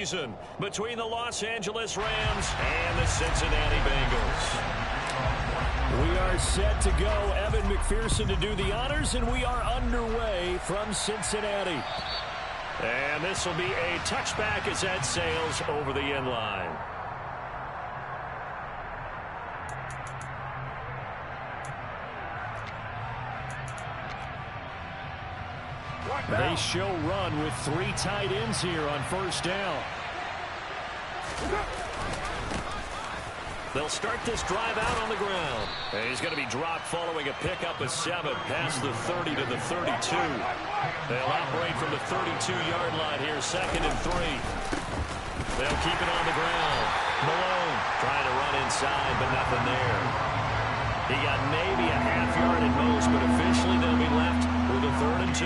season between the Los Angeles Rams and the Cincinnati Bengals. We are set to go. Evan McPherson to do the honors, and we are underway from Cincinnati. And this will be a touchback as that sails over the end line. They show run with 3 tight ends here on first down. They'll start this drive out on the ground. And he's going to be dropped following a pickup of 7 past the 30 to the 32. They'll operate from the 32-yard line here, 2nd and 3. They'll keep it on the ground. Malone trying to run inside, but nothing there. He got maybe a half yard at most, but officially they'll be left with a 3rd and 2.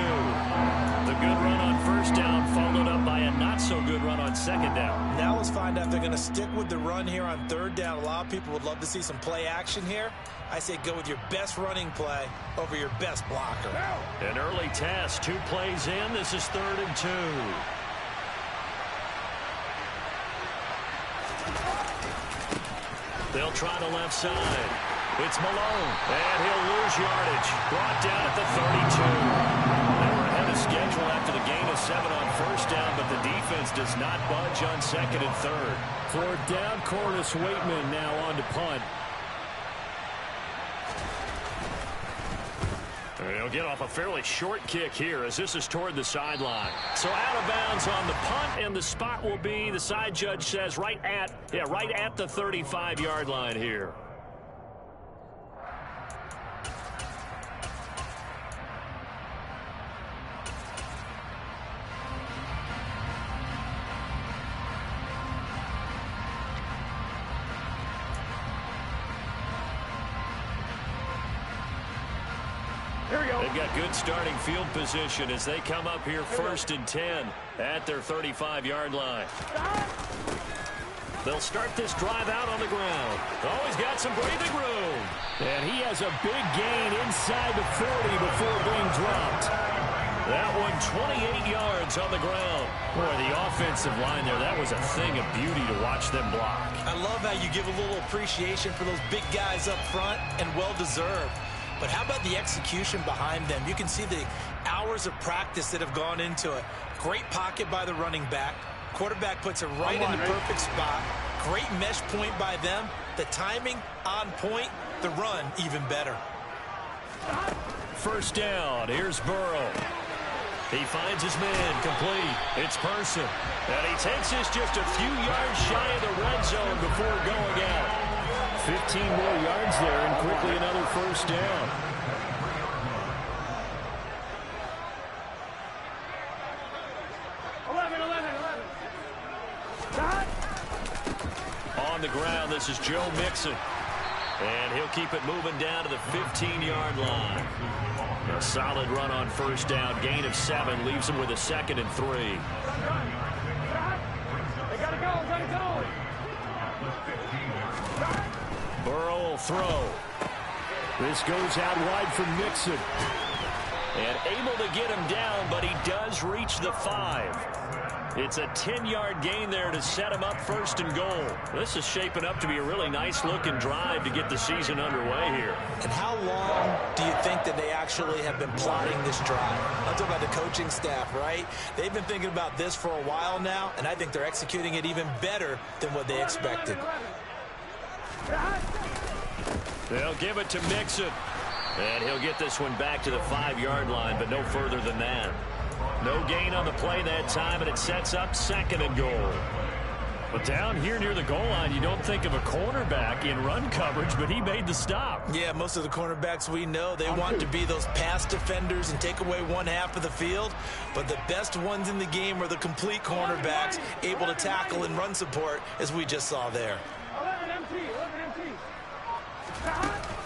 The good run on first down followed up by a not-so-good run on 2nd down. Now let's find out if they're going to stick with the run here on 3rd down. A lot of people would love to see some play action here. I say go with your best running play over your best blocker. An early test, 2 plays in. This is 3rd and 2. They'll try the left side. It's Malone, and he'll lose yardage. Brought down at the 32. They were ahead of schedule after the gain of 7 on first down, but the defense does not budge on 2nd and 3rd. 4th down, Corliss Waitman now on to punt. They'll get off a fairly short kick here as this is toward the sideline. So out of bounds on the punt, and the spot will be, the side judge says, right at the 35-yard line here. They've got good starting field position as they come up here 1st and 10 at their 35-yard line. They'll start this drive out on the ground. Oh, he's got some breathing room. And he has a big gain inside the 40 before being dropped. That one 28 yards on the ground. Boy, the offensive line there, that was a thing of beauty to watch them block. I love how you give a little appreciation for those big guys up front, and well-deserved. But how about the execution behind them? You can see the hours of practice that have gone into it. Great pocket by the running back. Quarterback puts it right in the perfect spot. Great mesh point by them. The timing on point. The run even better. First down. Here's Burrow. He finds his man complete. It's Person. And he takes this just a few yards shy of the red zone before going out. 15 more yards there, and quickly another first down. On the ground, this is Joe Mixon. And he'll keep it moving down to the 15-yard line. A solid run on first down. Gain of 7 leaves him with a 2nd and 3. They gotta go. Burrow will throw. This goes out wide for Mixon. And able to get him down, but he does reach the 5. It's a 10-yard gain there to set him up 1st and goal. This is shaping up to be a really nice-looking drive to get the season underway here. And how long do you think that they actually have been plotting this drive? I'm talking about the coaching staff, right? They've been thinking about this for a while now, and I think they're executing it even better than what they expected. They'll give it to Mixon. And he'll get this one back to the 5-yard line, but no further than that. No gain on the play that time, and it sets up 2nd and goal. But down here near the goal line, you don't think of a cornerback in run coverage, but he made the stop. Yeah, most of the cornerbacks we know, they want to be those pass defenders and take away one half of the field. But the best ones in the game are the complete cornerbacks, able to tackle and run support, as we just saw there.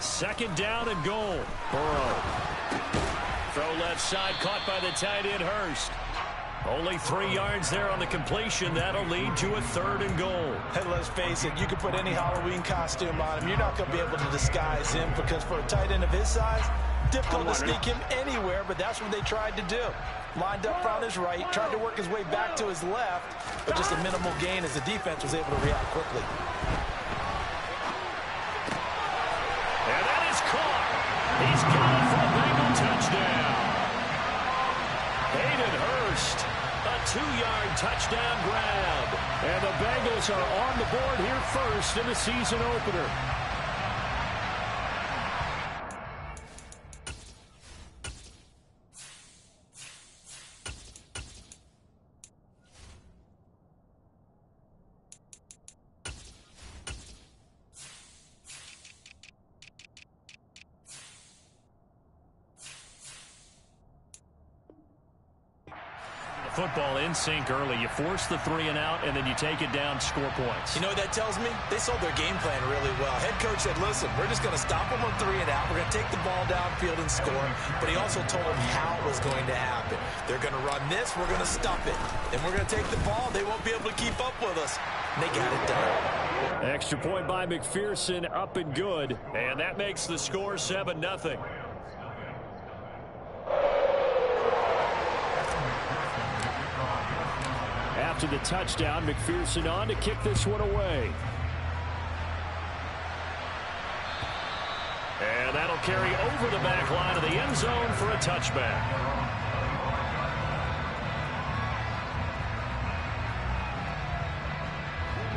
2nd down and goal. Burrow. Throw left side, caught by the tight end Hurst. Only 3 yards there on the completion. That'll lead to a 3rd and goal. And let's face it, you can put any Halloween costume on him. You're not going to be able to disguise him, because for a tight end of his size, difficult to sneak him anywhere, but that's what they tried to do. Lined up on his right, tried to work his way back to his left, but just a minimal gain as the defense was able to react quickly. And that is caught. He's got it for a Bengal touchdown. Hayden Hurst, a 2-yard touchdown grab. And the Bengals are on the board here first in the season opener. Football in sync early. You force the 3 and out, and then you take it down, score points. You know what that tells me? They sold their game plan really well. Head coach said, listen, we're just going to stop them on 3 and out. We're going to take the ball downfield and score. But he also told them how it was going to happen. They're going to run this. We're going to stop it. Then we're going to take the ball. They won't be able to keep up with us. And they got it done. Extra point by McPherson, up and good. And that makes the score 7-0. After the touchdown, McPherson on to kick this one away. And that'll carry over the back line of the end zone for a touchback.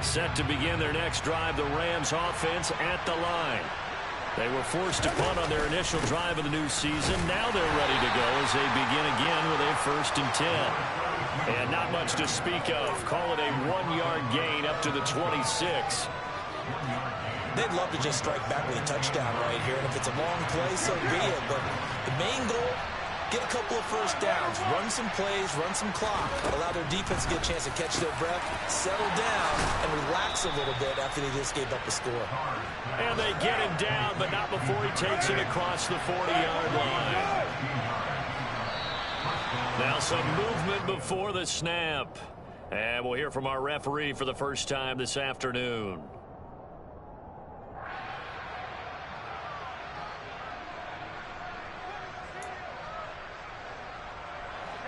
Set to begin their next drive, the Rams offense at the line. They were forced to punt on their initial drive of the new season. Now they're ready to go as they begin again with a 1st and 10. And not much to speak of. Call it a 1-yard gain up to the 26. They'd love to just strike back with a touchdown right here. And if it's a long play, so be it. But the main goal, get a couple of first downs. Run some plays, run some clock. Allow their defense to get a chance to catch their breath, settle down, and relax a little bit after they just gave up a score. And they get him down, but not before he takes it across the 40-yard line. Now some movement before the snap. And we'll hear from our referee for the first time this afternoon.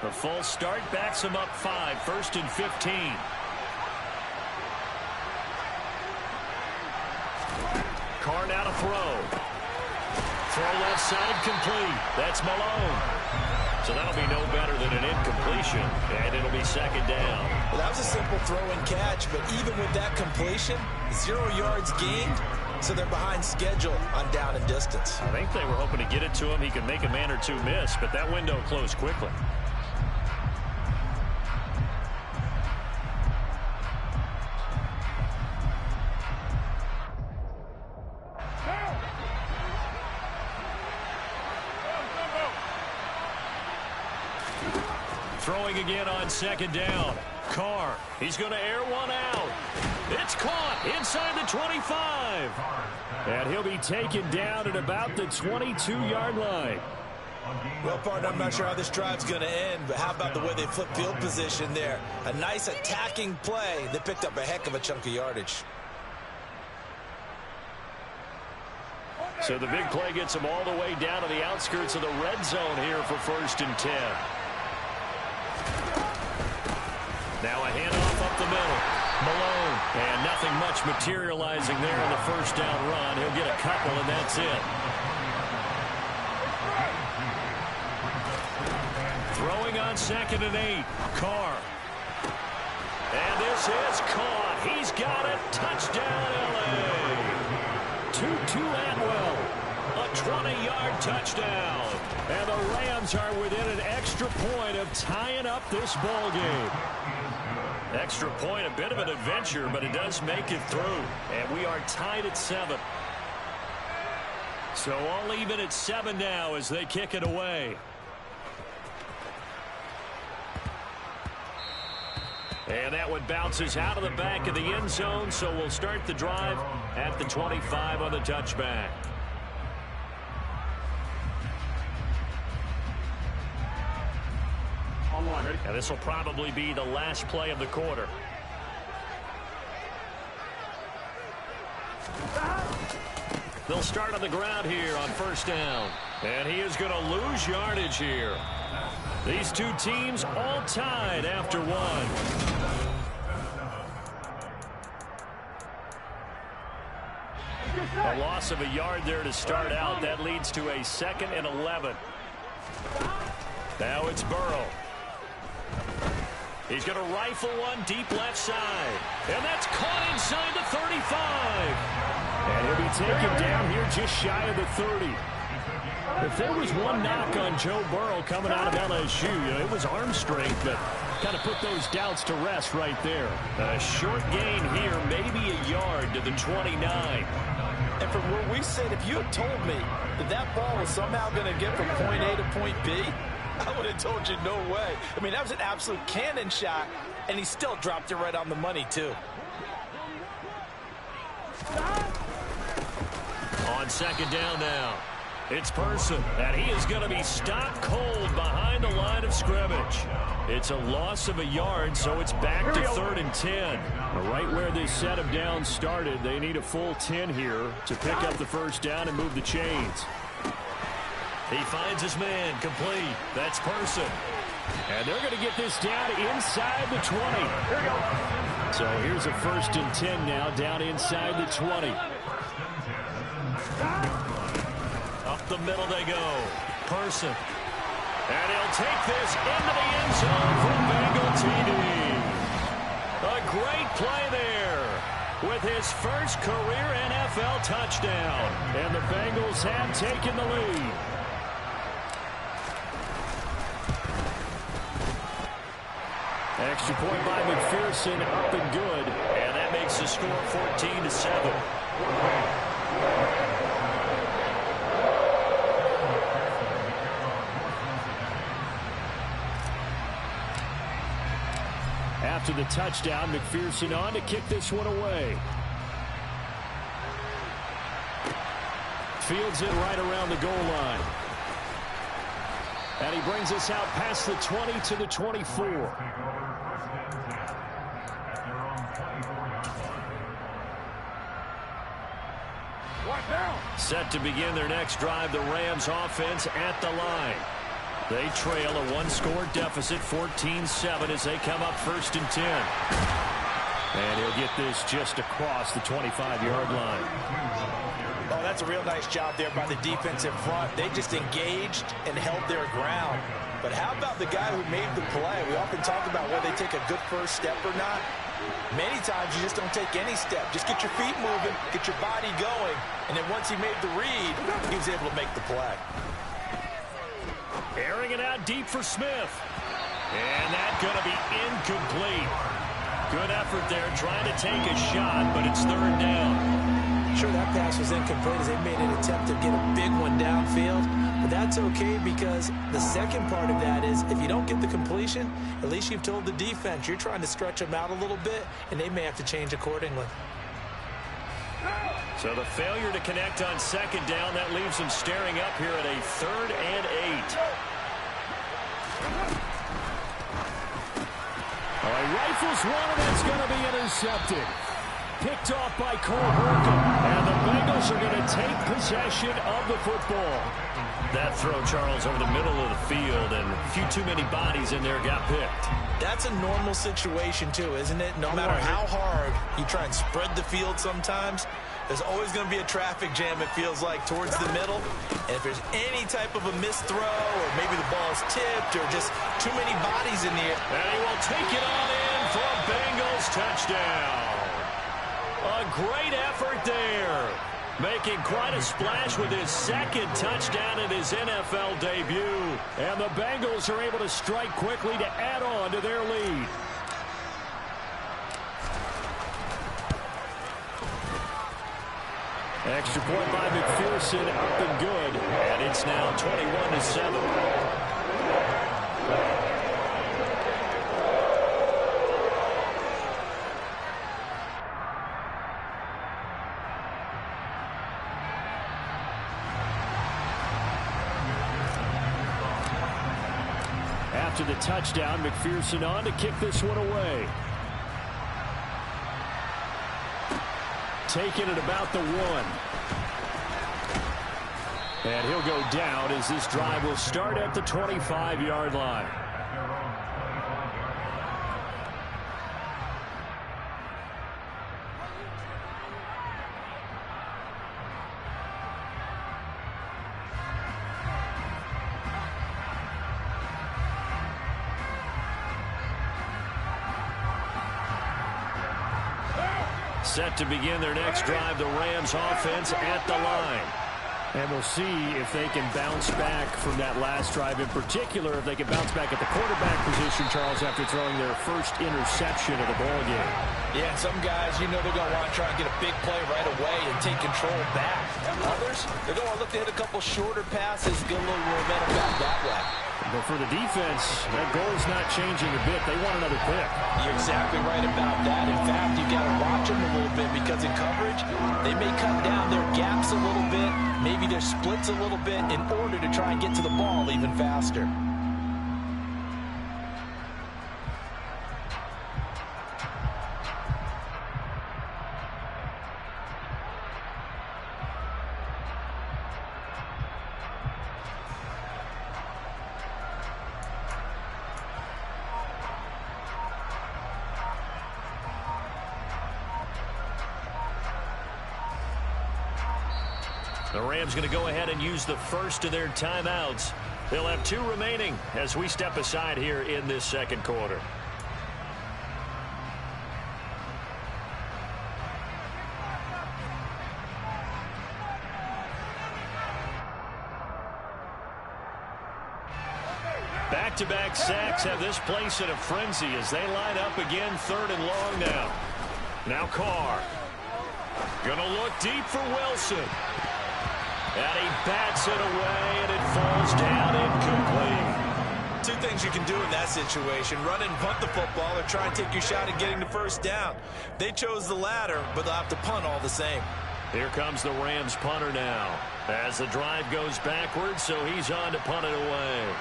The false start backs him up 5, 1st and 15. Carr now to throw. Throw left side complete. That's Malone. So that'll be no better than an incompletion, and it'll be 2nd down. Well, that was a simple throw and catch, but even with that completion, 0 yards gained, so they're behind schedule on down and distance. I think they were hoping to get it to him. He could make a man or two miss, but that window closed quickly. Throwing again on 2nd down. Carr, he's going to air one out. It's caught inside the 25. And he'll be taken down at about the 22-yard line. Well, partner, I'm not sure how this drive's going to end, but how about the way they flip field position there? A nice attacking play. They picked up a heck of a chunk of yardage. So the big play gets them all the way down to the outskirts of the red zone here for 1st and 10. Now a handoff up the middle. Malone. And nothing much materializing there in the 1st down run. He'll get a couple, and that's it. Throwing on 2nd and 8. Carr. And this is caught. He's got it. Touchdown, L.A. Tutu Atwell. A 20-yard touchdown. And the Rams are within an extra point of tying up this ball game. Extra point, a bit of an adventure, but it does make it through. And we are tied at 7. So all even at 7 now as they kick it away. And that one bounces out of the back of the end zone, so we'll start the drive at the 25 on the touchback. And this will probably be the last play of the quarter. They'll start on the ground here on first down. And he is going to lose yardage here. These two teams all tied after one. A loss of a yard there to start out. That leads to a 2nd and 11. Now it's Burrow. He's going to rifle one deep left side. And that's caught inside the 35. And he'll be taken down here just shy of the 30. If there was one knock on Joe Burrow coming out of LSU, it was arm strength, but kind of put those doubts to rest right there. A short gain here, maybe a yard to the 29. And from where we sit, if you had told me that that ball was somehow going to get from point A to point B, I would have told you no way. I mean, that was an absolute cannon shot, and he still dropped it right on the money, too. On second down now, it's Person, and he is going to be stopped cold behind the line of scrimmage. It's a loss of a yard, so it's back to 3rd and 10. Right where this set of downs started, they need a full 10 here to pick up the first down and move the chains. He finds his man complete. That's Person. And they're going to get this down inside the 20. So here's a 1st and 10 now, down inside the 20. Up the middle they go. Person. And he'll take this into the end zone for Bengal TD. A great play there with his first career NFL touchdown. And the Bengals have taken the lead. Extra point by McPherson, up and good. And that makes the score 14-7. After the touchdown, McPherson on to kick this one away. Fields it right around the goal line. And he brings us out past the 20 to the 24. Set to begin their next drive, the Rams offense at the line. They trail a one-score deficit, 14-7, as they come up 1st and 10. And he'll get this just across the 25-yard line. Oh, that's a real nice job there by the defensive front. They just engaged and held their ground. But how about the guy who made the play? We often talk about whether they take a good first step or not. Many times you just don't take any step. Just get your feet moving, get your body going. And then once he made the read, he was able to make the play. Airing it out deep for Smith. And that's going to be incomplete. Good effort there trying to take a shot, but it's 3rd down. Sure, that pass was incomplete as they made an attempt to get a big one downfield. But that's okay because the second part of that is if you don't get the completion, at least you've told the defense you're trying to stretch them out a little bit, and they may have to change accordingly. So the failure to connect on second down, that leaves them staring up here at a 3rd and 8. All right, rifles one, and that's going to be intercepted. Picked off by Cole Holcomb. And the Bengals are going to take possession of the football. That throw, Charles, over the middle of the field, and a few too many bodies in there got picked. That's a normal situation, too, isn't it? No matter how hard you try and spread the field sometimes, there's always going to be a traffic jam, it feels like, towards the middle. And if there's any type of a missed throw, or maybe the ball's tipped, or just too many bodies in the air. And he will take it on in for a Bengals touchdown. A great effort there. Making quite a splash with his 2nd touchdown in his NFL debut. And the Bengals are able to strike quickly to add on to their lead. Extra point by McPherson, up and good. And it's now 21-7. After the touchdown, McPherson on to kick this one away. Taken at about the 1. And he'll go down as this drive will start at the 25-yard line. Set to begin their next drive, the Rams offense at the line. And we'll see if they can bounce back from that last drive. In particular, if they can bounce back at the quarterback position, Charles, after throwing their first interception of the ball game. Yeah, some guys, they're going to want to try and get a big play right away and take control back. Others, they're going to look to hit a couple shorter passes, get a little momentum back that way. But for the defense, that goal's not changing a bit. They want another pick. You're exactly right about that. In fact, you've got to watch them a little bit because in coverage, they may cut down their gaps a little bit, maybe their splits a little bit in order to try and get to the ball even faster. The Rams going to go ahead and use the first of their timeouts. They'll have 2 remaining as we step aside here in this second quarter. Back-to-back sacks have this place in a frenzy as they line up again, 3rd and long now. Now Carr. Going to look deep for Wilson. And he bats it away, and it falls down incomplete. 2 things you can do in that situation: run and punt the football, or try and take your shot at getting the first down. They chose the latter, but they'll have to punt all the same. Here comes the Rams punter now as the drive goes backwards, so he's on to punt it away.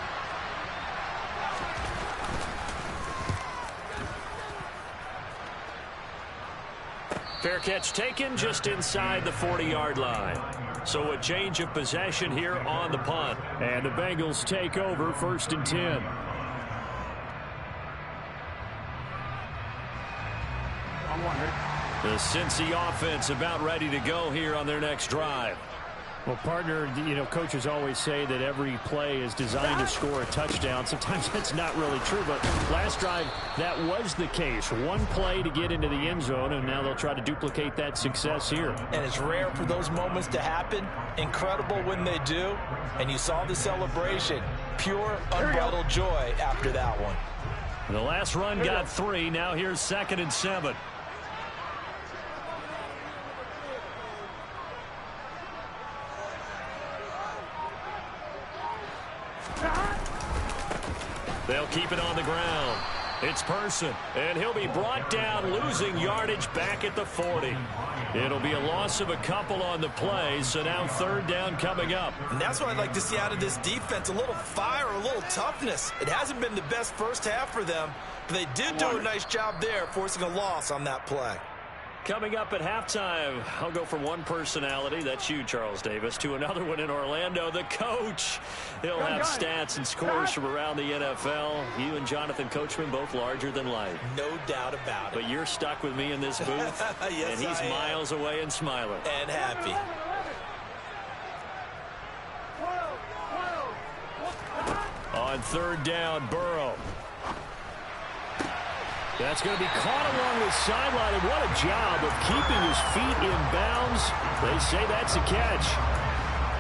Fair catch taken just inside the 40-yard line. So a change of possession here on the punt. And the Bengals take over 1st and 10. The Cincy offense about ready to go here on their next drive. Well, partner, coaches always say that every play is designed to score a touchdown. Sometimes that's not really true, but last drive, that was the case. 1 play to get into the end zone, and now they'll try to duplicate that success here. And it's rare for those moments to happen. Incredible when they do. And you saw the celebration. Pure, unbridled joy after that one. The last run got 3. Now here's 2nd and 7. They'll keep it on the ground. It's Person, and he'll be brought down, losing yardage back at the 40. It'll be a loss of a couple on the play, so now 3rd down coming up. And that's what I'd like to see out of this defense, a little fire, a little toughness. It hasn't been the best first half for them, but they did do a nice job there, forcing a loss on that play. Coming up at halftime, I'll go from one personality, that's you, Charles Davis, to another one in Orlando, the coach. He'll have stats and scores from around the NFL. You and Jonathan Coachman, both larger than life. No doubt about it. But you're stuck with me in this booth, yes, and he's miles away and smiling. And happy. On 3rd down, Burrow. That's going to be caught along the sideline, and what a job of keeping his feet in bounds. They say that's a catch.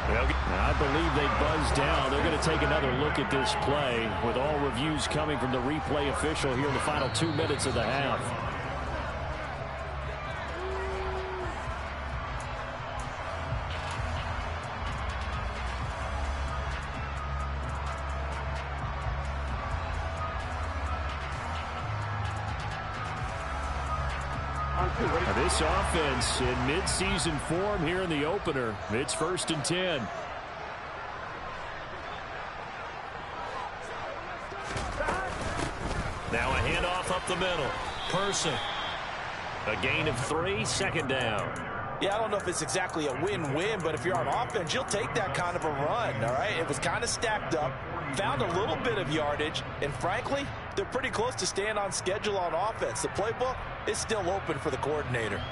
I believe they buzzed down. They're going to take another look at this play with all reviews coming from the replay official here in the final 2 minutes of the half. This offense in mid-season form here in the opener. It's 1st and 10. Now a handoff up the middle. Person. A gain of 3, 2nd down. Yeah, I don't know if it's exactly a win-win, but if you're on offense, you'll take that kind of a run, all right? It was kind of stacked up, found a little bit of yardage, and frankly, they're pretty close to staying on schedule on offense. The playbook is still open for the coordinator.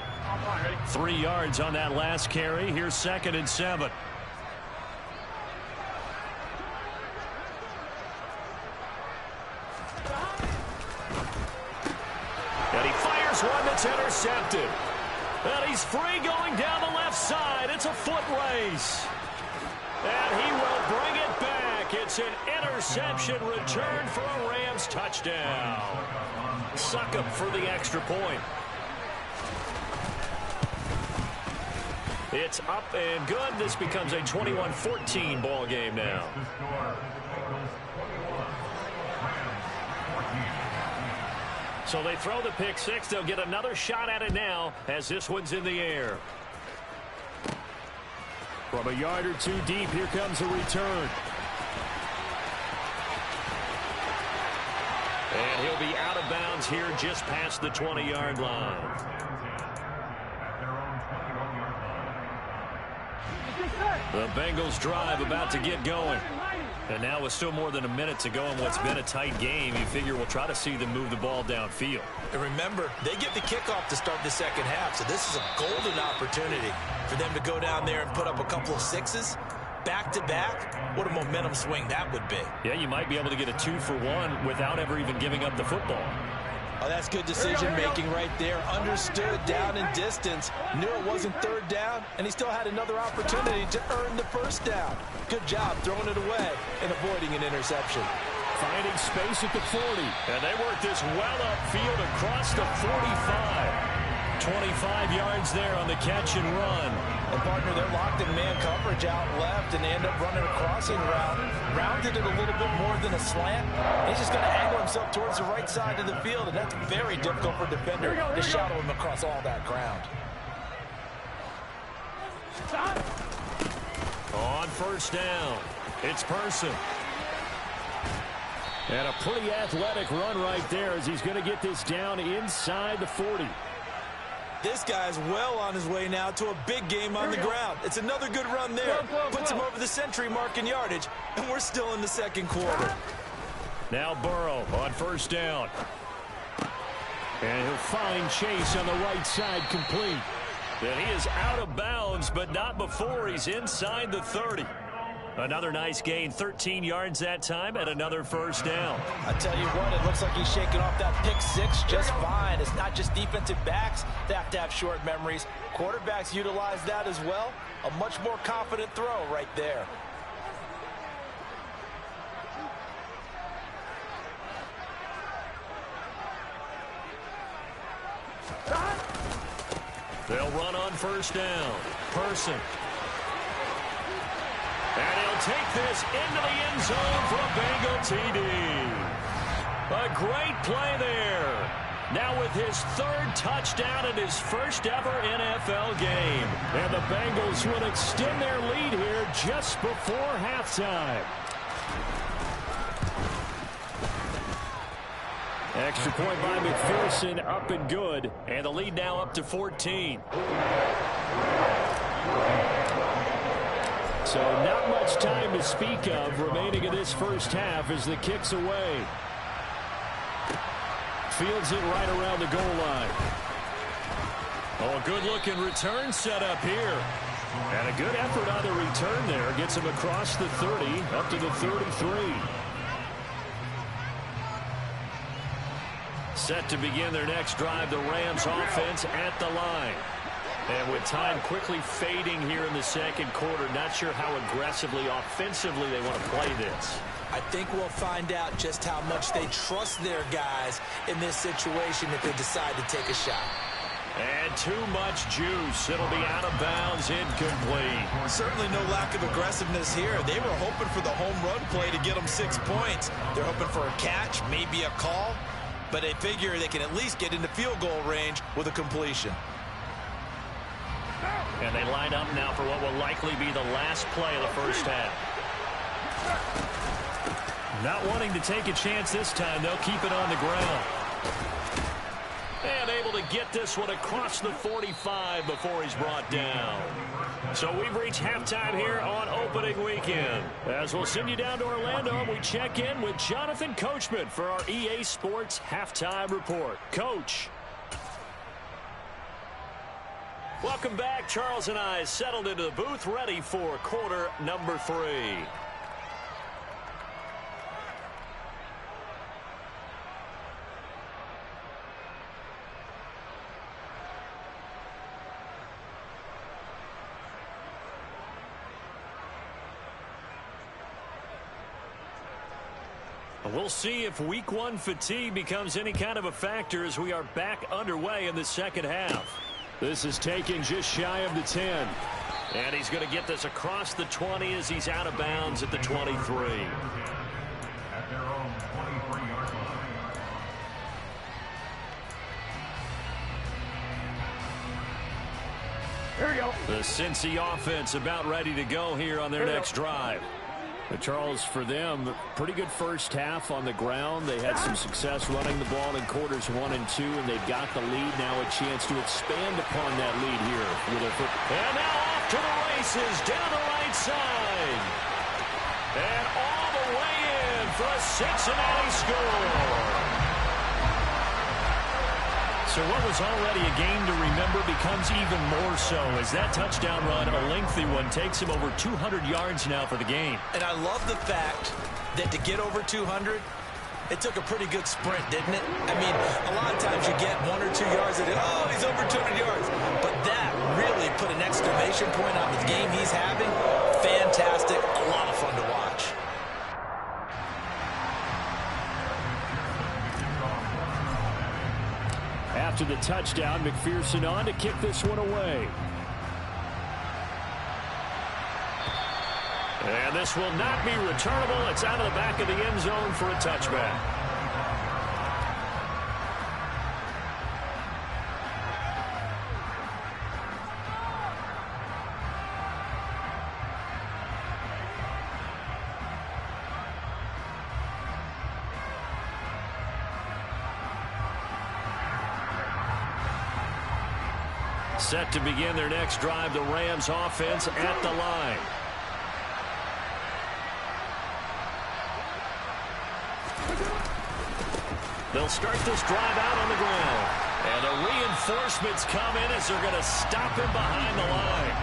3 yards on that last carry. Here's 2nd and 7. And he fires one that's intercepted. And he's free going down the left side. It's a foot race. And he will bring it back. It's an interception return for a Rams touchdown. Suck up for the extra point. It's up and good. This becomes a 21-14 ball game now. So they throw the pick six. They'll get another shot at it now as this one's in the air. From a yard or two deep, here comes a return. And he'll be out of bounds here just past the 20-yard line. The Bengals drive about to get going. And now with still more than a minute to go in what's been a tight game, you figure we'll try to see them move the ball downfield. And remember, they get the kickoff to start the second half, so this is a golden opportunity for them to go down there and put up a couple of sixes. Back-to-back, what a momentum swing that would be. Yeah, you might be able to get a 2-for-1 without ever even giving up the football. Oh, that's good decision-making right there. Understood down and distance. Knew it wasn't third down, and he still had another opportunity to earn the first down. Good job throwing it away and avoiding an interception. Finding space at the 40. And they work this well upfield across the 45. 25 yards there on the catch and run. And partner, they're locked in man coverage out left, and they end up running a crossing route. Rounded it a little bit more than a slant. He's just going to angle himself towards the right side of the field, and that's very difficult for a defender to shadow him across all that ground. On first down, it's Person. And a pretty athletic run right there as he's going to get this down inside the 40. This guy's well on his way now to a big game on the ground. It's another good run there. Puts him over the century mark in yardage, and we're still in the second quarter. Now Burrow on first down. And he'll find Chase on the right side complete. And he is out of bounds, but not before he's inside the 30. Another nice gain, 13 yards that time, and another first down. I tell you what, it looks like he's shaking off that pick six just fine. It's not just defensive backs that have to have short memories. Quarterbacks utilize that as well. A much more confident throw right there. They'll run on first down. Person. And he'll take this into the end zone for a Bengal TD. A great play there. Now with his third touchdown in his first ever NFL game. And the Bengals will extend their lead here just before halftime. Extra point by McPherson, up and good. And the lead now up to 14. So not much time to speak of remaining in this first half as the kick's away. Fields it right around the goal line. Oh, a good-looking return set up here. And a good effort on the return there. Gets him across the 30, up to the 33. Set to begin their next drive, the Rams offense at the line. And with time quickly fading here in the second quarter, not sure how aggressively, offensively they want to play this. I think we'll find out just how much they trust their guys in this situation if they decide to take a shot. And too much juice. It'll be out of bounds, incomplete. Certainly no lack of aggressiveness here. They were hoping for the home run play to get them 6 points. They're hoping for a catch, maybe a call, but they figure they can at least get into field goal range with a completion. And they line up now for what will likely be the last play of the first half. Not wanting to take a chance this time, they'll keep it on the ground. And able to get this one across the 45 before he's brought down. So we've reached halftime here on opening weekend. As we'll send you down to Orlando, and we check in with Jonathan Coachman for our EA Sports Halftime Report. Coach. Welcome back. Charles and I settled into the booth, ready for quarter number 3. We'll see if week 1 fatigue becomes any kind of a factor as we are back underway in the second half. This is taken just shy of the 10. And he's going to get this across the 20 as he's out of bounds at the 23. At their own 23-yard line. Here we go. The Cincy offense about ready to go here on their next drive. But Charles, for them, pretty good first half on the ground. They had some success running the ball in quarters 1 and 2, and they've got the lead. Now a chance to expand upon that lead here with a foot. And now off to the races down the right side. And all the way in for a Cincinnati score. So what was already a game to remember becomes even more so as that touchdown run, a lengthy one, takes him over 200 yards now for the game. And I love the fact that to get over 200, it took a pretty good sprint, didn't it? I mean, a lot of times you get 1 or 2 yards and oh, he's over 200 yards. But that really put an exclamation point on the game he's having. Fantastic. A lot of fun to watch. After the touchdown, McPherson on to kick this one away. And this will not be returnable. It's out of the back of the end zone for a touchback. Set to begin their next drive, the Rams offense at the line. They'll start this drive out on the ground. And the reinforcements come in as they're going to stop him behind the line.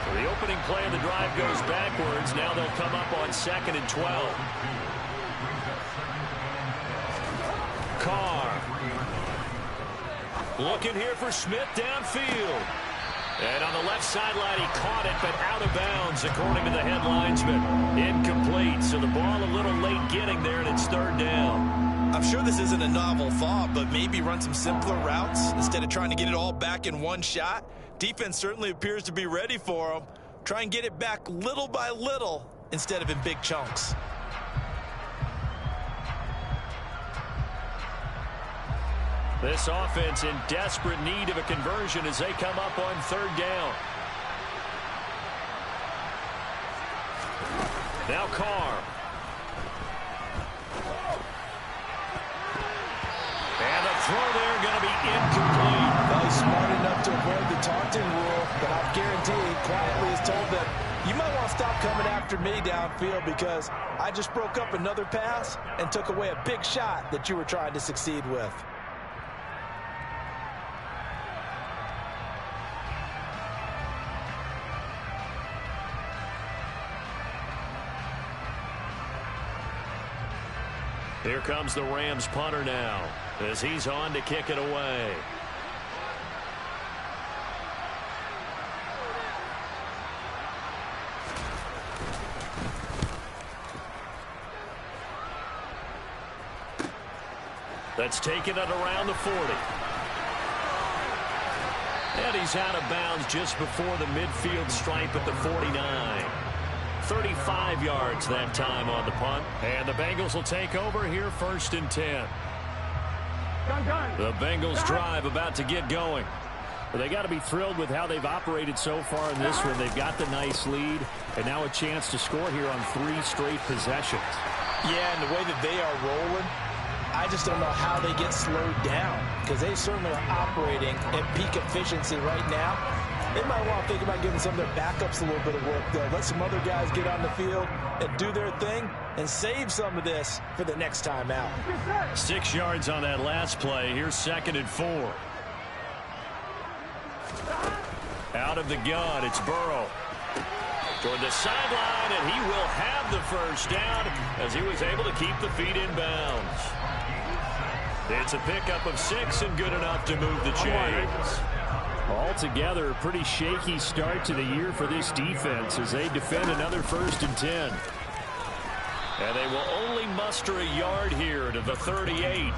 So the opening play of the drive goes backwards. Now they'll come up on 2nd and 12. Carr. Looking here for Smith downfield. And on the left sideline, he caught it, but out of bounds, according to the head linesman. Incomplete, so the ball a little late getting there, and it's 3rd down. I'm sure this isn't a novel thought, but maybe run some simpler routes instead of trying to get it all back in one shot. Defense certainly appears to be ready for him. Try and get it back little by little instead of in big chunks. This offense in desperate need of a conversion as they come up on 3rd down. Now Carr. And the throw there going to be incomplete. Well, he's smart enough to avoid the taunting rule, but I guarantee he quietly has told them, you might want to stop coming after me downfield because I just broke up another pass and took away a big shot that you were trying to succeed with. Here comes the Rams punter now as he's on to kick it away. That's taken it around the 40. And he's out of bounds just before the midfield stripe at the 49. 35 yards that time on the punt. And the Bengals will take over here 1st and 10. The Bengals drive about to get going. Well, they got to be thrilled with how they've operated so far in this one. They've got the nice lead, and now a chance to score here on 3 straight possessions. Yeah, and the way that they are rolling, I just don't know how they get slowed down, because they certainly are operating at peak efficiency right now. They might want to think about giving some of their backups a little bit of work, though. Let some other guys get on the field and do their thing and save some of this for the next time out. 6 yards on that last play. Here's 2nd and 4. Out of the gun, it's Burrow. Toward the sideline, and he will have the first down as he was able to keep the feet in bounds. It's a pickup of 6 and good enough to move the chains. Altogether, a pretty shaky start to the year for this defense as they defend another 1st and 10. And they will only muster a yard here to the 38.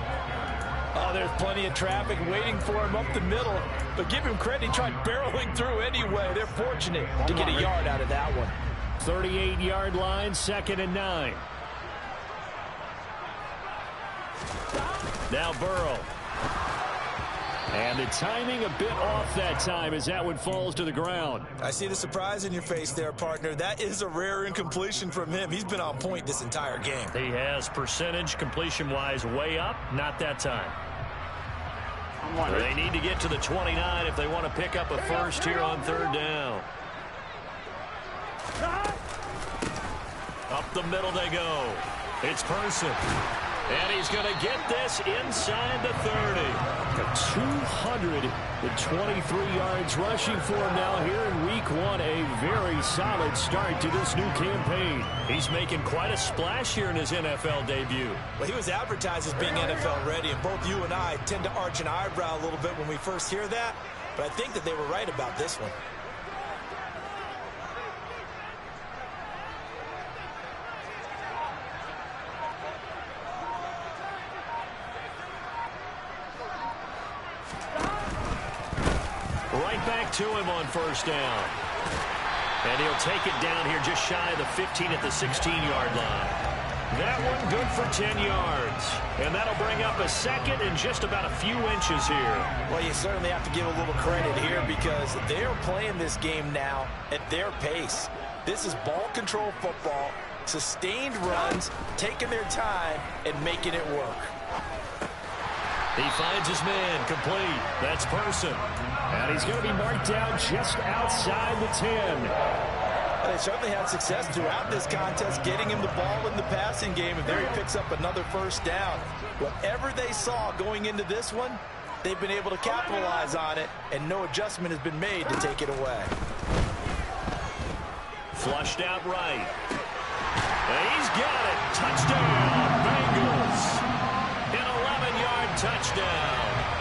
Oh, there's plenty of traffic waiting for him up the middle. But give him credit, he tried barreling through anyway. They're fortunate to get a yard out of that one. 38-yard line, 2nd and 9. Now Burrow. And the timing a bit off that time as that one falls to the ground. I see the surprise in your face there, partner. That is a rare incompletion from him. He's been on point this entire game. He has percentage completion-wise way up. Not that time. They need to get to the 29 if they want to pick up a first here on 3rd down. Up the middle they go. It's Person. And he's going to get this inside the 30. 223 yards rushing for him now here in week 1. A very solid start to this new campaign. He's making quite a splash here in his NFL debut. Well, he was advertised as being NFL ready, and both you and I tend to arch an eyebrow a little bit when we first hear that. But I think that they were right about this one. Right back to him on 1st down. And he'll take it down here just shy of the 15 at the 16-yard line. That one good for 10 yards. And that'll bring up a 2nd and just about a few inches here. Well, you certainly have to give a little credit here because they're playing this game now at their pace. This is ball control football, sustained runs, taking their time, and making it work. He finds his man complete. That's Person. And he's going to be marked down just outside the 10. They certainly had success throughout this contest, getting him the ball in the passing game, and there he picks up another 1st down. Whatever they saw going into this one, they've been able to capitalize on it, and no adjustment has been made to take it away. Flushed out right. And he's got it. Touchdown, Bengals. An 11-yard touchdown.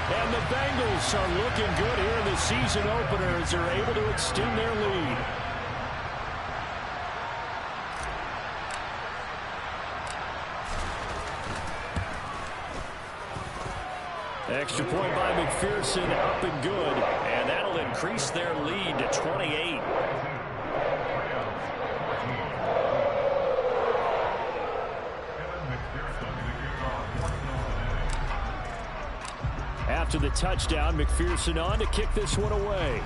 And the Bengals are looking good here in the season opener as they're able to extend their lead. Extra point by McPherson, up and good. And that'll increase their lead to 28. After the touchdown, McPherson on to kick this one away.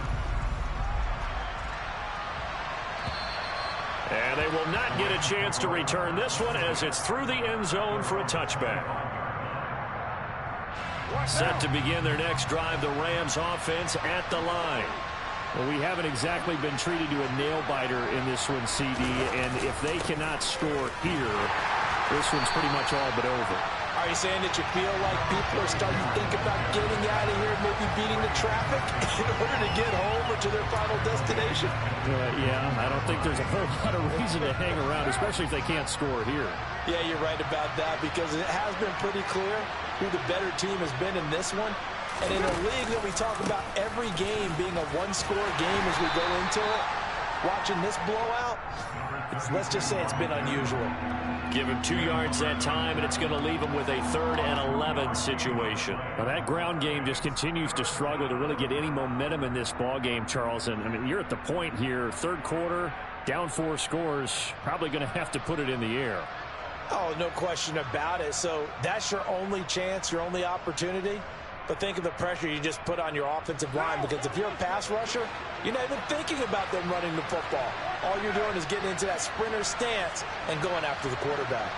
And they will not get a chance to return this one as it's through the end zone for a touchback. Set to begin their next drive, the Rams offense at the line. Well, we haven't exactly been treated to a nail-biter in this one, CD, and if they cannot score here, this one's pretty much all but over. Are you saying that you feel like people are starting to think about getting out of here, maybe beating the traffic in order to get home or to their final destination? Yeah, I don't think there's a whole lot of reason to hang around, especially if they can't score here. Yeah, you're right about that because it has been pretty clear who the better team has been in this one. And in a league that we talk about every game being a one-score game as we go into it, watching this blowout, let's just say it's been unusual. Give him 2 yards that time, and it's going to leave him with a 3rd and 11 situation. Now, that ground game just continues to struggle to really get any momentum in this ball game, Charles. And I mean, you're at the point here, 3rd quarter, down 4 scores, probably going to have to put it in the air. Oh, no question about it. So that's your only chance, your only opportunity. But think of the pressure you just put on your offensive line, because if you're a pass rusher, you're not even thinking about them running the football. All you're doing is getting into that sprinter stance and going after the quarterback.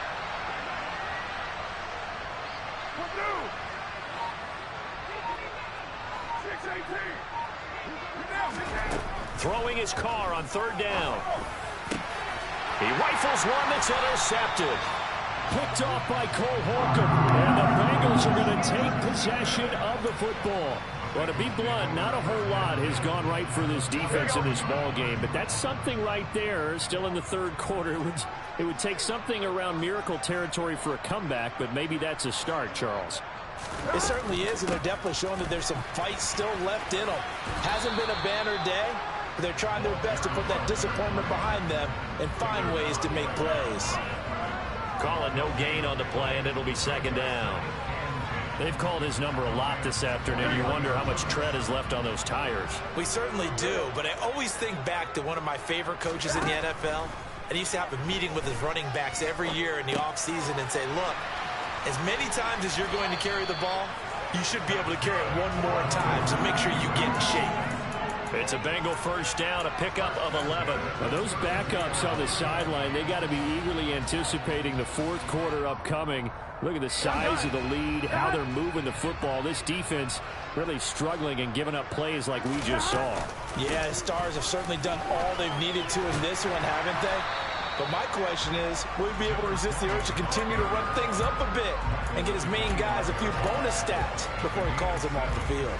Throwing his car on third down. He rifles one that's intercepted. Picked off by Cole Holcomb. And the Bengals are going to take possession of the football. Well, to be blunt, not a whole lot has gone right for this defense in this ball game, but that's something right there. Still in the third quarter, it would take something around miracle territory for a comeback, but maybe that's a start, Charles. It certainly is, and they're definitely showing that there's some fight still left in them. Hasn't been a banner day, but they're trying their best to put that disappointment behind them and find ways to make plays. Call it no gain on the play, and it'll be second down. They've called his number a lot this afternoon. You wonder how much tread is left on those tires. We certainly do, but I always think back to one of my favorite coaches in the NFL. And he used to have a meeting with his running backs every year in the offseason and say, look, as many times as you're going to carry the ball, you should be able to carry it one more time, so make sure you get in shape. It's a Bengal first down, a pickup of 11. Now those backups on the sideline, they got to be eagerly anticipating the fourth quarter upcoming. Look at the size of the lead, how they're moving the football. This defense really struggling and giving up plays like we just saw. Yeah, the Stars have certainly done all they've needed to in this one, haven't they? But my question is, will he be able to resist the urge to continue to run things up a bit and get his main guys a few bonus stats before he calls them off the field?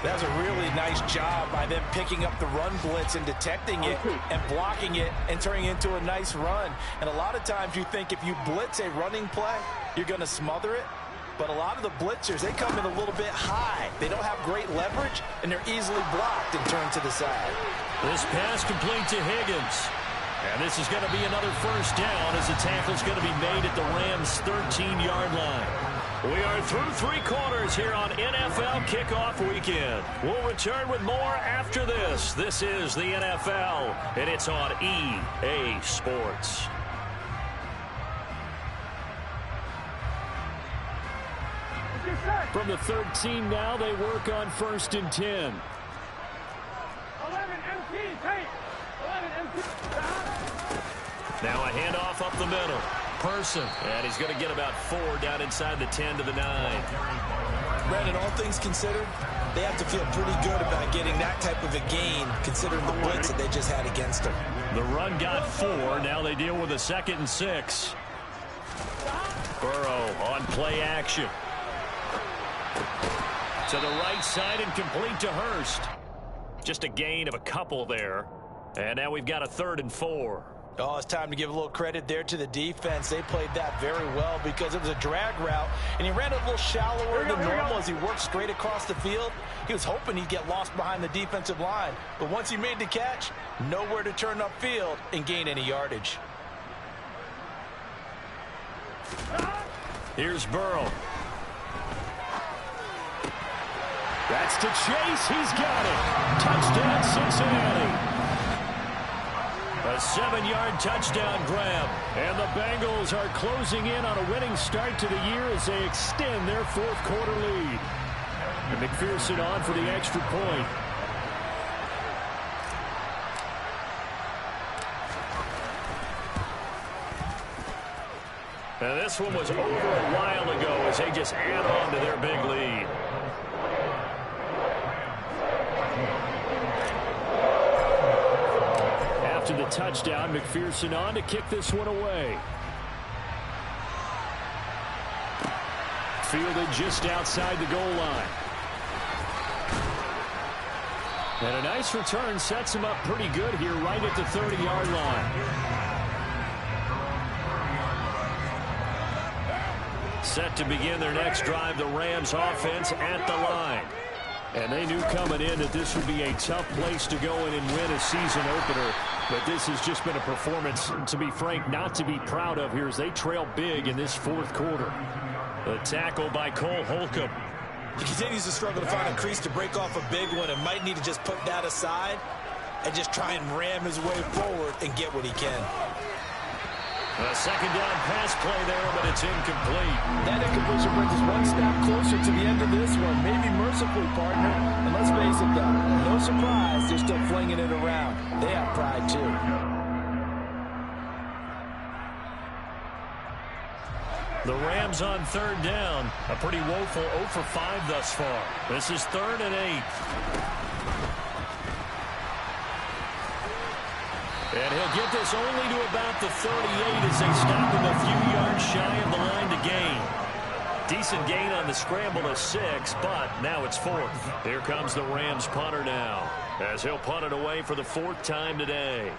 That was a really nice job by them picking up the run blitz and detecting it and blocking it and turning it into a nice run. And a lot of times you think if you blitz a running play, you're going to smother it. But a lot of the blitzers, they come in a little bit high. They don't have great leverage, and they're easily blocked and turned to the side. This pass complete to Higgins. And this is going to be another first down as the tackle's going to be made at the Rams' 13-yard line. We are through three quarters here on NFL Kickoff Weekend. We'll return with more after this. This is the NFL, and it's on EA Sports. From the 13 now, they work on 1st and 10. 11 MT, tape. 11 MT. Now a handoff up the middle. Person, and he's going to get about 4 down inside the 10 to the 9. Brandon, all things considered, they have to feel pretty good about getting that type of a gain considering the blitz that they just had against them. The run got 4. Now they deal with a 2nd and 6. Burrow on play action. To the right side and complete to Hurst. Just a gain of a couple there. And now we've got a 3rd and 4. Oh, it's time to give a little credit there to the defense. They played that very well because it was a drag route, and he ran a little shallower than normal as he worked straight across the field. He was hoping he'd get lost behind the defensive line, but once he made the catch, nowhere to turn upfield and gain any yardage. Here's Burrow. That's to Chase. He's got it. Touchdown, Cincinnati. A 7-yard touchdown grab. And the Bengals are closing in on a winning start to the year as they extend their fourth quarter lead. And McPherson on for the extra point. And this one was over a while ago as they just add on to their big lead. After the touchdown, McPherson on to kick this one away. Fielded just outside the goal line. And a nice return sets him up pretty good here right at the 30-yard line. Set to begin their next drive, the Rams offense at the line. And they knew coming in that this would be a tough place to go in and win a season opener. But this has just been a performance, to be frank, not to be proud of here as they trail big in this fourth quarter. The tackle by Cole Holcomb. He continues to struggle to find a crease to break off a big one and might need to just put that aside and just try and ram his way forward and get what he can. A second down pass play there, but it's incomplete. That incompletion brings us one step closer to the end of this one. Maybe mercifully, partner. And let's face it, though, no surprise, they're still flinging it around. They have pride, too. The Rams on third down. A pretty woeful 0 for 5 thus far. This is 3rd and 8. And he'll get this only to about the 38 as they stop him a few yards shy of the line to gain. Decent gain on the scramble of 6, but now it's 4th. Here comes the Rams punter now, as he'll punt it away for the 4th time today.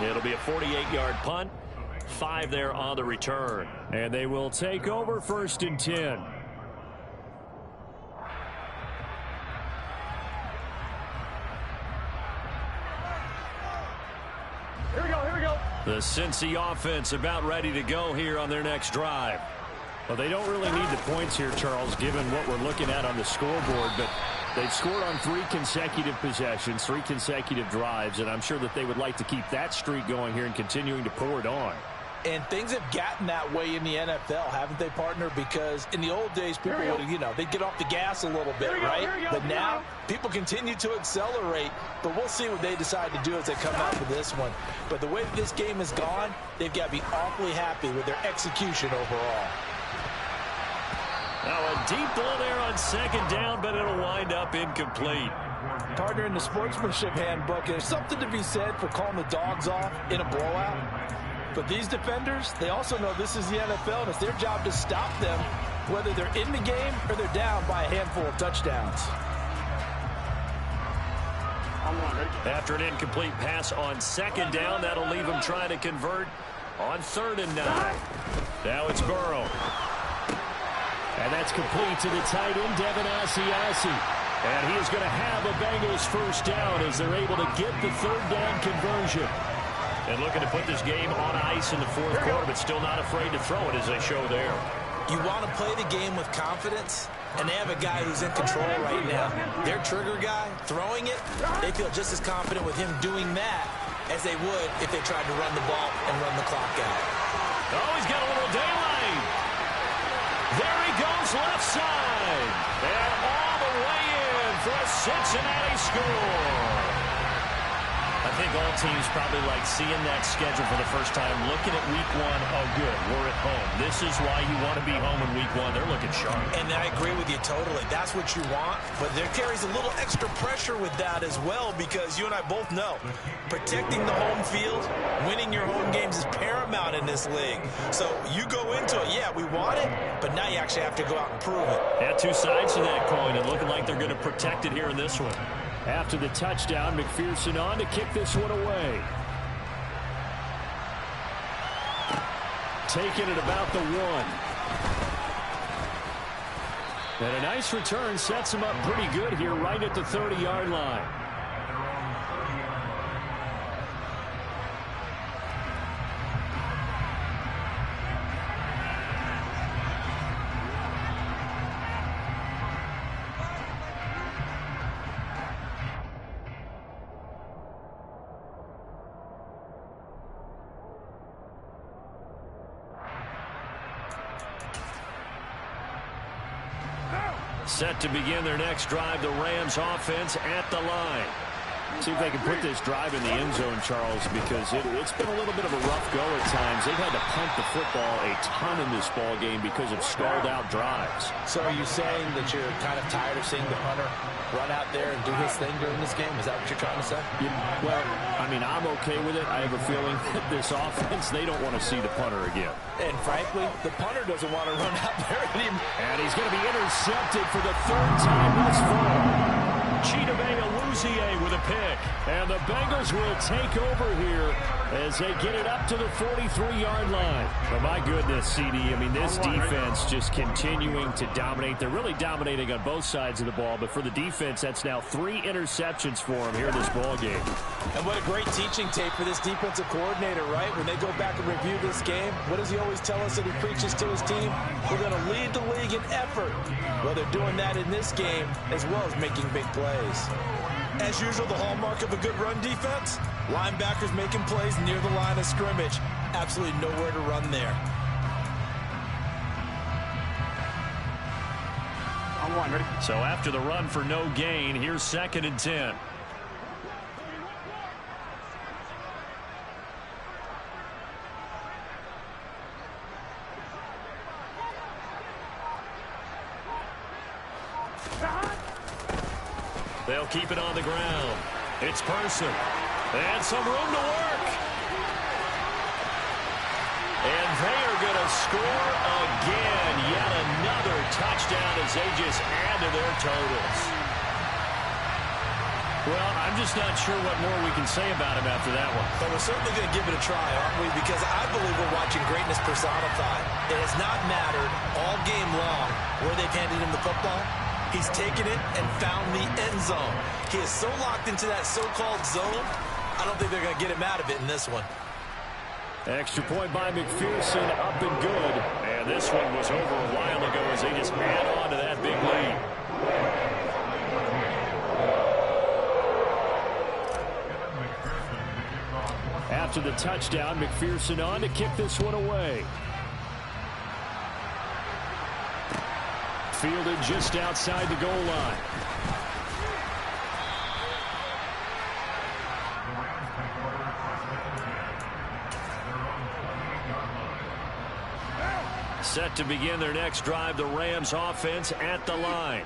It'll be a 48-yard punt. 5 there on the return. And they will take over 1st and 10. Here we go. The Cincy offense about ready to go here on their next drive. Well, they don't really need the points here, Charles, given what we're looking at on the scoreboard, but they've scored on 3 consecutive possessions, 3 consecutive drives, and I'm sure that they would like to keep that streak going here and continuing to pour it on. And things have gotten that way in the NFL, haven't they, partner? Because in the old days, people would, they'd get off the gas a little bit, right? But now, people continue to accelerate, but we'll see what they decide to do as they come out for this one. But the way this game has gone, they've got to be awfully happy with their execution overall. Now a deep ball there on 2nd down, but it'll wind up incomplete. Partner, in the sportsmanship handbook, there's something to be said for calling the dogs off in a blowout. But these defenders, they also know this is the NFL, and it's their job to stop them, whether they're in the game or they're down by a handful of touchdowns. After an incomplete pass on 2nd down, that'll leave them trying to convert on 3rd and 9. Now it's Burrow. And that's complete to the tight end, Devin Asiasi. And he is going to have a Bengals 1st down as they're able to get the 3rd down conversion. And looking to put this game on ice in the 4th quarter, but still not afraid to throw it as they show there. You want to play the game with confidence, and they have a guy who's in control right now. Their trigger guy, throwing it, they feel just as confident with him doing that as they would if they tried to run the ball and run the clock out. Oh, he's got a little daylight. There he goes, left side. And all the way in for a Cincinnati score. I think all teams probably like seeing that schedule for the first time, looking at week 1. Oh, good, we're at home. This is why you want to be home in week 1. They're looking sharp. And I agree with you totally. That's what you want. But there carries a little extra pressure with that as well, because you and I both know protecting the home field, winning your home games is paramount in this league. So you go into it, yeah, we want it, but now you actually have to go out and prove it. Yeah, 2 sides to that coin, and looking like they're going to protect it here in this one. After the touchdown, McPherson on to kick this one away. Taking it about the 1. And a nice return sets him up pretty good here right at the 30-yard line. Set to begin their next drive, the Rams offense at the line. See if they can put this drive in the end zone, Charles, because it's been a little bit of a rough go at times. They've had to punt the football a ton in this ball game because of stalled-out drives. So are you saying that you're kind of tired of seeing the punter run out there and do his thing during this game? Is that what you're trying to say? Well, I mean, I'm okay with it. I have a feeling that this offense, they don't want to see the punter again. And frankly, the punter doesn't want to run out there anymore. And he's going to be intercepted for the 3rd time this fall. Chidobe Awuzie with a pick. And the Bengals will take over here as they get it up to the 43-yard line. But my goodness, CD, I mean, this defense just continuing to dominate. They're really dominating on both sides of the ball, but for the defense, that's now 3 interceptions for them here in this ball game. And what a great teaching tape for this defensive coordinator, right? When they go back and review this game, what does he always tell us that he preaches to his team? We're going to lead the league in effort. Well, they're doing that in this game as well as making big plays. As usual, the hallmark of a good run defense, linebackers making plays near the line of scrimmage. Absolutely nowhere to run there. So after the run for no gain, here's 2nd and 10. keep it on the ground. It's Person. And some room to work. And they are going to score again. Yet another touchdown as they just add to their totals. Well, I'm just not sure what more we can say about him after that one. But we're certainly going to give it a try, aren't we? Because I believe we're watching greatness personified. It has not mattered all game long where they've handed him the football. He's taken it and found the end zone. He is so locked into that so-called zone, I don't think they're going to get him out of it in this one. Extra point by McPherson, up and good. And this one was over a while ago as they just add on to that big lead. After the touchdown, McPherson on to kick this one away. Fielded just outside the goal line. Set to begin their next drive, the Rams offense at the line.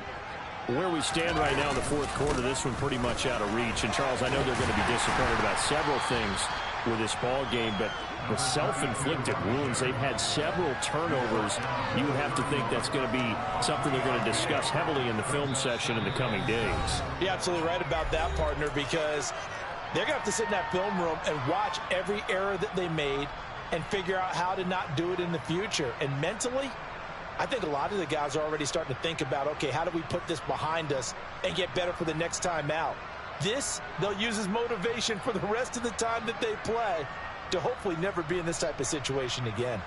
Where we stand right now in the fourth quarter, this one pretty much out of reach. And, Charles, I know they're going to be disappointed about several things with this ball game, but the self-inflicted wounds, they've had several turnovers. You would have to think that's going to be something they're going to discuss heavily in the film session in the coming days. You're absolutely right about that, partner, because they're going to have to sit in that film room and watch every error that they made and figure out how to not do it in the future. And mentally, I think a lot of the guys are already starting to think about, okay, how do we put this behind us and get better for the next time out? This, they'll use as motivation for the rest of the time that they play to hopefully never be in this type of situation again.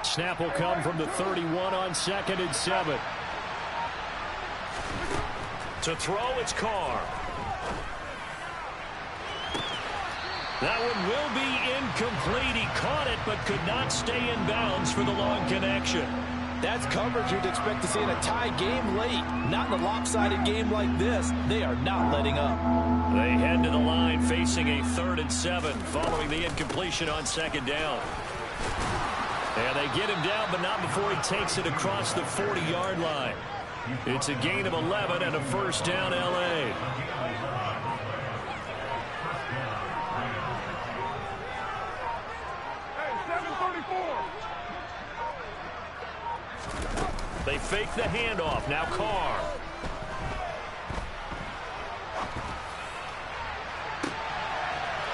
Snap will come from the 31 on 2nd and 7. To throw, it's Carr. That one will be incomplete. He caught it but could not stay in bounds for the long connection. That's coverage you'd expect to see in a tie game late. Not in a lopsided game like this. They are not letting up. They head to the line facing a 3rd and 7 following the incompletion on 2nd down. And they get him down, but not before he takes it across the 40-yard line. It's a gain of 11 and a first down, L.A. They fake the handoff. Now Carr.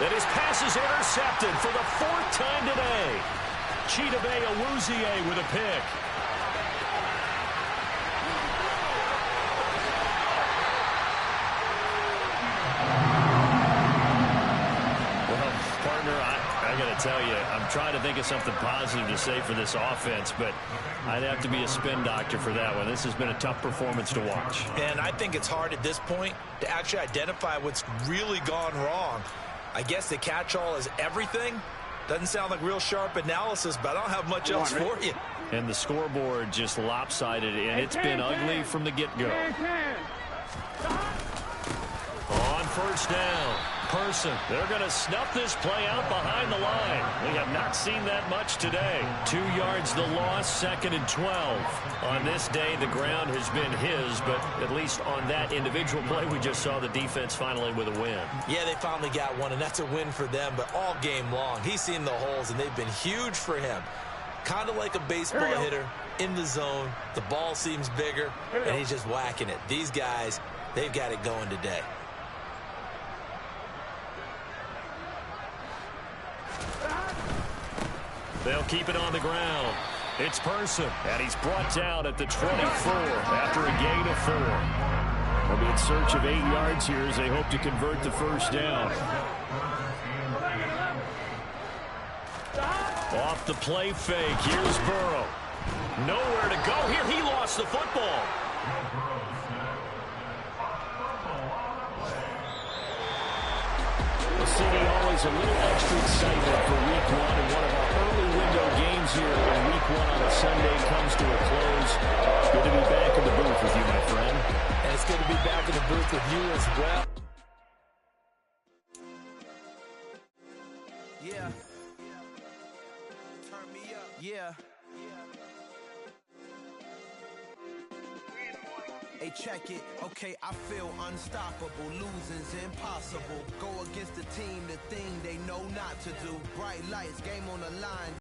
And his pass is intercepted for the 4th time today. Chidobe Awuzie with a pick. Well, partner, I got to tell you, I'm trying to think of something positive to say for this offense, but I'd have to be a spin doctor for that one. This has been a tough performance to watch. And I think it's hard at this point to actually identify what's really gone wrong. I guess the catch-all is everything. Doesn't sound like real sharp analysis, but I don't have much else for you. And the scoreboard just lopsided, and it's been ugly from the get-go. On first down, Person. They're going to snuff this play out behind the line. We have not seen that much today. 2 yards the loss, 2nd and 12. On this day, the ground has been his, but at least on that individual play, we just saw the defense finally with a win. Yeah, they finally got one, and that's a win for them, but all game long, he's seen the holes, and they've been huge for him. Kind of like a baseball hitter in the zone. The ball seems bigger, and he's just whacking it. These guys, they've got it going today. They'll keep it on the ground. It's Person, and he's brought down at the 24 after a gain of 4. They'll be in search of 8 yards here as they hope to convert the first down. Off the play fake, here's Burrow. Nowhere to go here. He lost the football. The city always a little extra excitement for week 1, and one of our early window games here in week 1 on a Sunday comes to a close. Good to be back in the booth with you, my friend. And it's good to be back in the booth with you as well. Yeah. Yeah. Hey, check it. Okay, I feel unstoppable. Losing's impossible. Go against the team, the thing they know not to do. Bright lights, game on the line.